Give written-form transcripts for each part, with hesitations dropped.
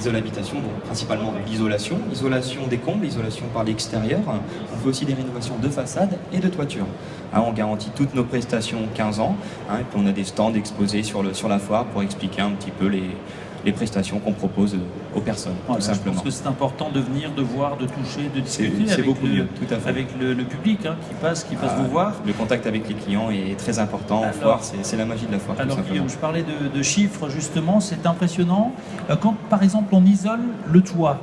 Isol Habitation, donc principalement l'isolation, isolation des combles, isolation par l'extérieur. On fait aussi des rénovations de façade et de toiture. On garantit toutes nos prestations 15 ans, et puis on a des stands exposés sur la foire pour expliquer un petit peu les prestations qu'on propose aux personnes, voilà, tout simplement. Je pense que c'est important de venir, de voir, de toucher, de discuter avec, beaucoup mieux, tout à fait. Avec le public qui passe vous voir. Le contact avec les clients est très important en foire, c'est la magie de la foire. Alors Guillaume, je parlais de chiffres justement, c'est impressionnant. Quand par exemple on isole le toit,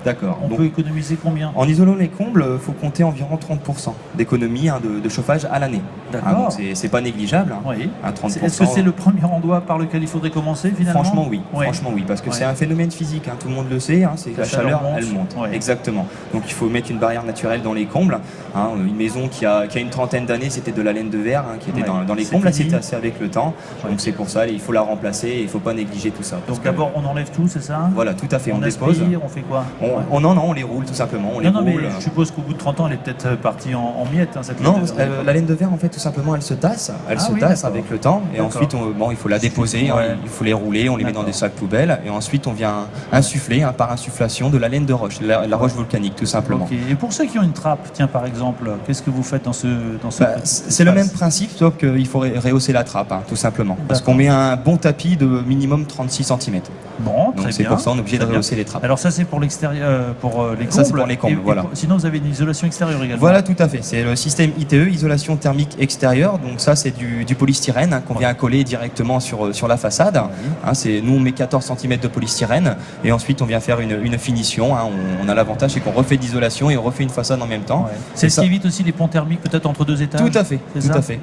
d'accord. On peut économiser combien? En isolant les combles, il faut compter environ 30% d'économie de chauffage à l'année. D'accord. C'est pas négligeable. Oui. 30%. Est-ce que c'est le premier endroit par lequel il faudrait commencer finalement? Franchement oui. Franchement oui, parce que c'est un phénomène physique. Tout le monde le sait. C'est la chaleur, elle monte. Exactement. Donc il faut mettre une barrière naturelle dans les combles. Une maison qui a une trentaine d'années, c'était de la laine de verre qui était dans les combles. Là, c'est assez avec le temps. Donc c'est pour ça, il faut la remplacer. Et il ne faut pas négliger tout ça. Donc d'abord, on enlève tout, c'est ça? Voilà, tout à fait. On dépose. dispose. On fait quoi? On les roule tout simplement. On les roule. Mais je suppose qu'au bout de 30 ans, elle est peut-être partie en miettes. Cette non, la laine de verre, en fait, tout simplement, elle se tasse. Elle se tasse avec le temps. Et ensuite, il faut la déposer. Il faut les rouler. On les met dans des sacs poubelles. Et ensuite, on vient insuffler par insufflation de la laine de roche, la roche volcanique, tout simplement. Okay. Et pour ceux qui ont une trappe, tiens, par exemple, qu'est-ce que vous faites dans ce c'est le même principe, sauf qu'il faut rehausser la trappe, tout simplement. Parce qu'on met un bon tapis de minimum 36 cm. Bon, donc c'est pour ça on est obligé de rehausser les trappes. Alors ça, c'est pour l'extérieur, pour les combles. Ça, c'est pour les combles, voilà. Sinon, vous avez une isolation extérieure également. Voilà, tout à fait. C'est le système ITE, isolation thermique extérieure. Donc ça, c'est du polystyrène qu'on vient coller directement sur la façade. Nous, on met 14 cm de polystyrène et ensuite, on vient faire une finition. On a l'avantage, c'est qu'on refait d'isolation et on refait une façade en même temps. C'est ce qui évite aussi les ponts thermiques, peut-être entre deux étages. Tout à fait, tout à fait.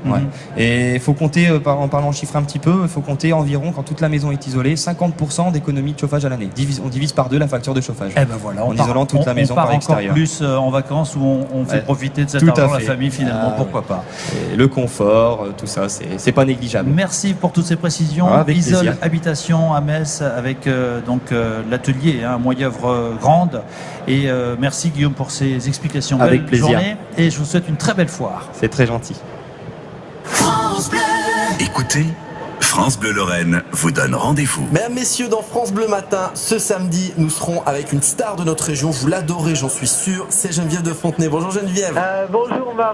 Et il faut compter, en parlant chiffres un petit peu, il faut compter environ, quand toute la maison est isolée, 50% d'économie de chauffage à l'année. On divise par deux la facture de chauffage. Et ben voilà, en isolant toute la maison par l'extérieur. Plus en vacances où on fait profiter de cet argent la famille finalement, pourquoi pas. Et le confort, tout ça, c'est pas négligeable. Merci pour toutes ces précisions. Isol Habitation à Metz avec l'atelier Moyenœuvre Grande. Et merci Guillaume pour ces explications. Avec plaisir. Journée et je vous souhaite une très belle foire. C'est très gentil. France Bleu. Écoutez, France Bleu Lorraine vous donne rendez-vous. Mesdames, messieurs, dans France Bleu Matin, ce samedi, nous serons avec une star de notre région. Vous l'adorez, j'en suis sûr. C'est Geneviève de Fontenay. Bonjour Geneviève. Bonjour Marc.